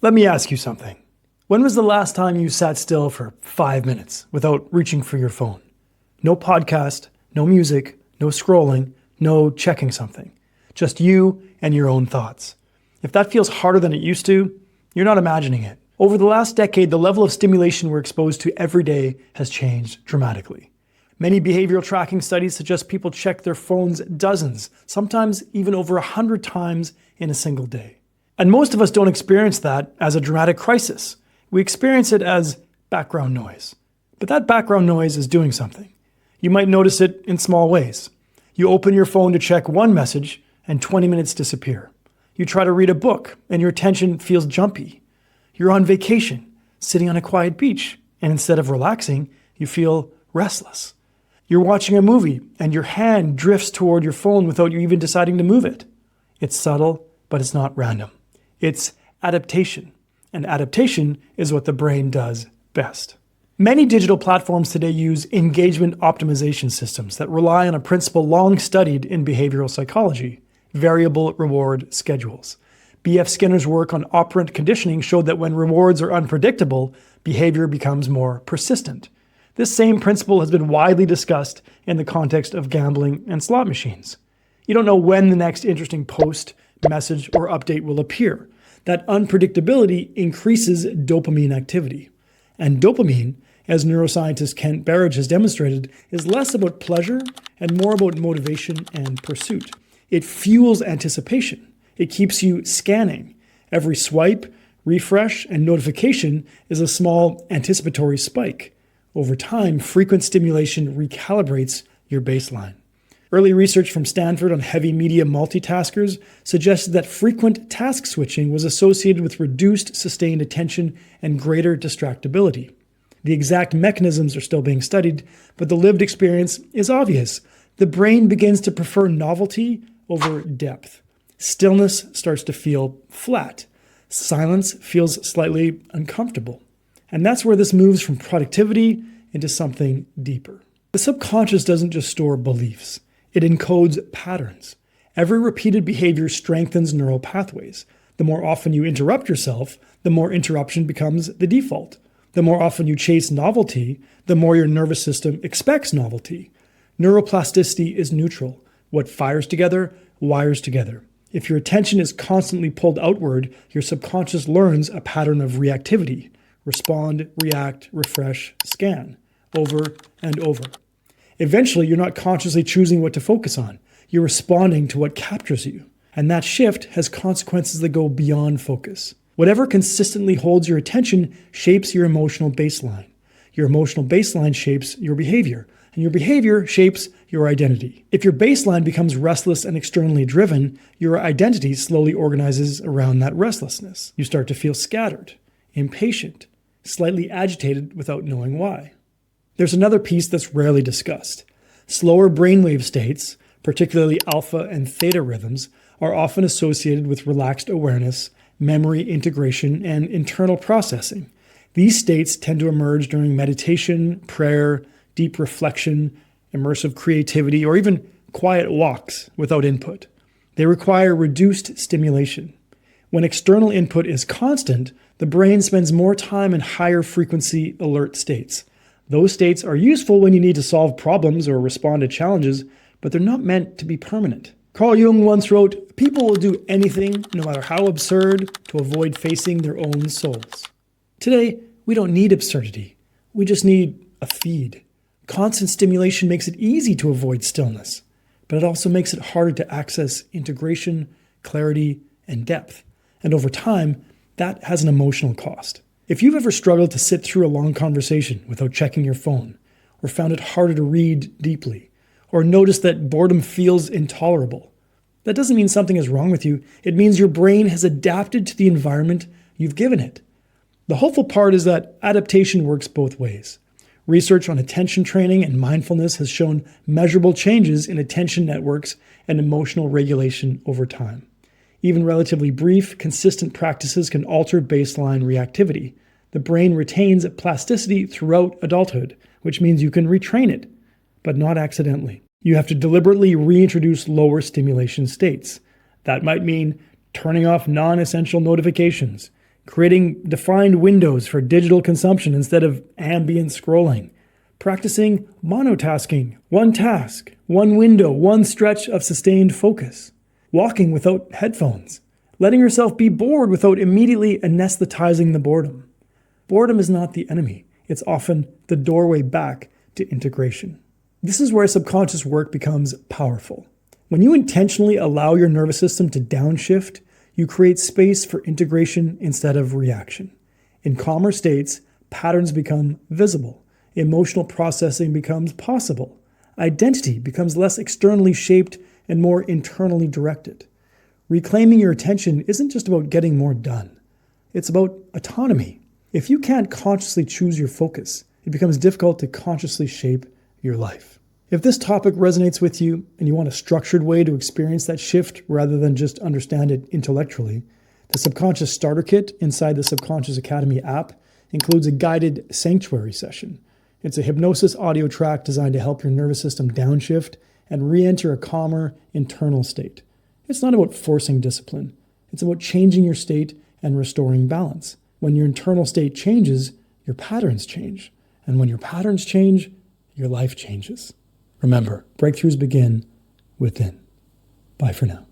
Let me ask you something. When was the last time you sat still for 5 minutes without reaching for your phone? No podcast, no music, no scrolling, no checking something. Just you and your own thoughts. If that feels harder than it used to, you're not imagining it. Over the last decade, the level of stimulation we're exposed to every day has changed dramatically. Many behavioral tracking studies suggest people check their phones dozens, sometimes even over 100 times in a single day. And most of us don't experience that as a dramatic crisis. We experience it as background noise. But that background noise is doing something. You might notice it in small ways. You open your phone to check one message and 20 minutes disappear. You try to read a book and your attention feels jumpy. You're on vacation, sitting on a quiet beach, and instead of relaxing, you feel restless. You're watching a movie and your hand drifts toward your phone without you even deciding to move it. It's subtle, but it's not random. It's adaptation, and adaptation is what the brain does best. Many digital platforms today use engagement optimization systems that rely on a principle long studied in behavioral psychology: variable reward schedules. B.F. Skinner's work on operant conditioning showed that when rewards are unpredictable, behavior becomes more persistent. This same principle has been widely discussed in the context of gambling and slot machines. You don't know when the next interesting post, message, or update will appear. That unpredictability increases dopamine activity. And dopamine, as neuroscientist Kent Berridge has demonstrated, is less about pleasure and more about motivation and pursuit. It fuels anticipation. It keeps you scanning. Every swipe, refresh, and notification is a small anticipatory spike. Over time, frequent stimulation recalibrates your baseline. Early research from Stanford on heavy media multitaskers suggested that frequent task switching was associated with reduced sustained attention and greater distractibility. The exact mechanisms are still being studied, but the lived experience is obvious. The brain begins to prefer novelty over depth. Stillness starts to feel flat. Silence feels slightly uncomfortable. And that's where this moves from productivity into something deeper. The subconscious doesn't just store beliefs. It encodes patterns. Every repeated behavior strengthens neural pathways. The more often you interrupt yourself, the more interruption becomes the default. The more often you chase novelty, the more your nervous system expects novelty. Neuroplasticity is neutral. What fires together, wires together. If your attention is constantly pulled outward, your subconscious learns a pattern of reactivity. Respond, react, refresh, scan, over and over. Eventually, you're not consciously choosing what to focus on. You're responding to what captures you. And that shift has consequences that go beyond focus. Whatever consistently holds your attention shapes your emotional baseline. Your emotional baseline shapes your behavior, and your behavior shapes your identity. If your baseline becomes restless and externally driven, your identity slowly organizes around that restlessness. You start to feel scattered, impatient, slightly agitated without knowing why. There's another piece that's rarely discussed. Slower brainwave states, particularly alpha and theta rhythms, are often associated with relaxed awareness, memory integration, and internal processing. These states tend to emerge during meditation, prayer, deep reflection, immersive creativity, or even quiet walks without input. They require reduced stimulation. When external input is constant, the brain spends more time in higher frequency alert states. Those states are useful when you need to solve problems or respond to challenges, but they're not meant to be permanent. Carl Jung once wrote, "People will do anything, no matter how absurd, to avoid facing their own souls." Today, we don't need absurdity. We just need a feed. Constant stimulation makes it easy to avoid stillness, but it also makes it harder to access integration, clarity, and depth. And over time, that has an emotional cost. If you've ever struggled to sit through a long conversation without checking your phone, or found it harder to read deeply, or noticed that boredom feels intolerable, that doesn't mean something is wrong with you. It means your brain has adapted to the environment you've given it. The hopeful part is that adaptation works both ways. Research on attention training and mindfulness has shown measurable changes in attention networks and emotional regulation over time. Even relatively brief, consistent practices can alter baseline reactivity. The brain retains plasticity throughout adulthood, which means you can retrain it, but not accidentally. You have to deliberately reintroduce lower stimulation states. That might mean turning off non-essential notifications, creating defined windows for digital consumption instead of ambient scrolling, practicing monotasking, one task, one window, one stretch of sustained focus, walking without headphones, letting yourself be bored without immediately anesthetizing the boredom. Boredom is not the enemy. It's often the doorway back to integration. This is where subconscious work becomes powerful. When you intentionally allow your nervous system to downshift, you create space for integration instead of reaction. In calmer states, patterns become visible. Emotional processing becomes possible. Identity becomes less externally shaped and more internally directed. Reclaiming your attention isn't just about getting more done. It's about autonomy. If you can't consciously choose your focus, it becomes difficult to consciously shape your life. If this topic resonates with you and you want a structured way to experience that shift rather than just understand it intellectually, the Subconscious Starter Kit inside the Subconscious Academy app includes a guided sanctuary session. It's a hypnosis audio track designed to help your nervous system downshift and re-enter a calmer internal state. It's not about forcing discipline. It's about changing your state and restoring balance. When your internal state changes, your patterns change. And when your patterns change, your life changes. Remember, breakthroughs begin within. Bye for now.